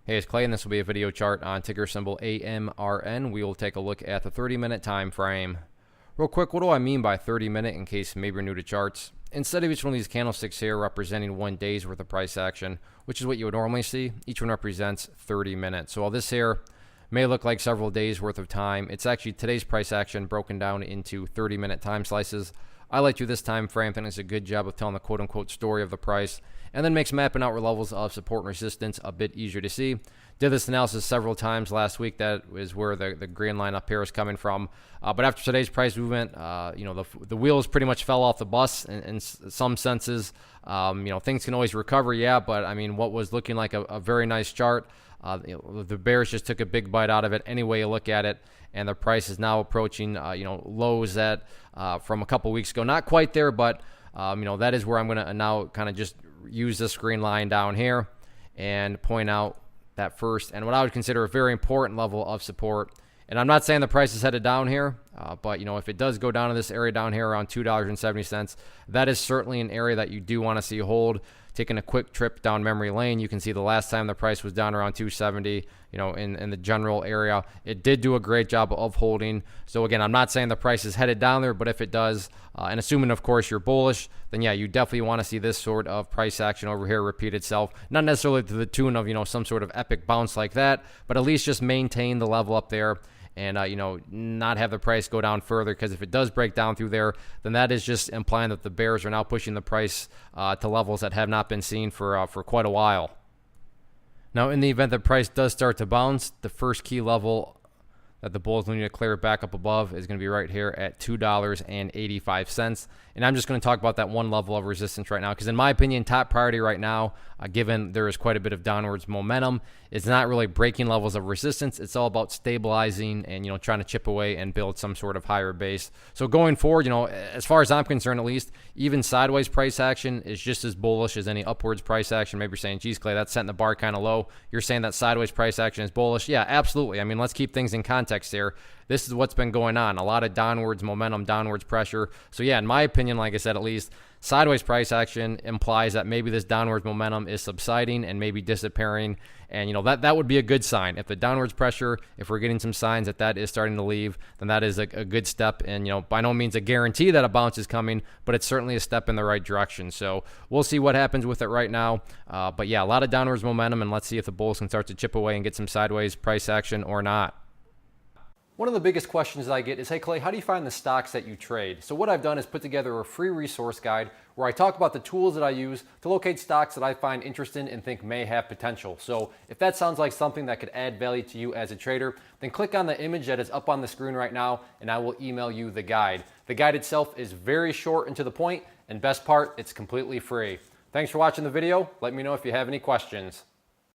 Hey, it's Clay, and this will be a video chart on ticker symbol AMRN. We will take a look at the 30-minute time frame. Real quick, what do I mean by 30-minute in case maybe you're new to charts? Instead of each one of these candlesticks here representing 1 day's worth of price action, which is what you would normally see, each one represents 30 minutes. So while this here may look like several days worth of time, it's actually today's price action broken down into 30-minute time slices. I like to this time frame. I think it's a good job of telling the quote-unquote story of the price, and then makes mapping out levels of support and resistance a bit easier to see. Did this analysis several times last week. That is where the green line up here is coming from. But after today's price movement, the wheels pretty much fell off the bus in some senses. Things can always recover, yeah, but I mean, what was looking like a very nice chart, the bears just took a big bite out of it any way you look at it, and the price is now approaching lows that from a couple weeks ago. Not quite there, but that is where I'm going to now kind of just use this green line down here and point out that first and what I would consider a very important level of support. And I'm not saying the price is headed down here, but if it does go down to this area down here around $2.70, that is certainly an area that you do want to see hold. Taking a quick trip down memory lane, you can see the last time the price was down around 270, in the general area, it did do a great job of holding. So again, I'm not saying the price is headed down there, but if it does, and assuming of course you're bullish, then yeah, you definitely want to see this sort of price action over here repeat itself. Not necessarily to the tune of some sort of epic bounce like that, but at least just maintain the level up there. And not have the price go down further, because if it does break down through there, then that is just implying that the bears are now pushing the price to levels that have not been seen for quite a while. Now, in the event that price does start to bounce, the first key level that the bulls need to clear back up above is going to be right here at $2.85. And I'm just going to talk about that one level of resistance right now, because in my opinion, top priority right now, given there is quite a bit of downwards momentum, is not really breaking levels of resistance. It's all about stabilizing and trying to chip away and build some sort of higher base. So going forward, as far as I'm concerned, at least, even sideways price action is just as bullish as any upwards price action. Maybe you're saying, geez, Clay, that's setting the bar kind of low. You're saying that sideways price action is bullish. Yeah, absolutely. I mean, let's keep things in context here. This is what's been going on. A lot of downwards momentum, downwards pressure. So yeah, in my opinion, like I said, at least sideways price action implies that maybe this downwards momentum is subsiding and maybe disappearing. And that would be a good sign. If the downwards pressure, if we're getting some signs that is starting to leave, then that is a good step. And by no means a guarantee that a bounce is coming, but it's certainly a step in the right direction. So we'll see what happens with it right now. But yeah, a lot of downwards momentum, and let's see if the bulls can start to chip away and get some sideways price action or not. One of the biggest questions that I get is, hey Clay, how do you find the stocks that you trade? So what I've done is put together a free resource guide where I talk about the tools that I use to locate stocks that I find interesting and think may have potential. So if that sounds like something that could add value to you as a trader, then click on the image that is up on the screen right now and I will email you the guide. The guide itself is very short and to the point, and best part, it's completely free. Thanks for watching the video. Let me know if you have any questions.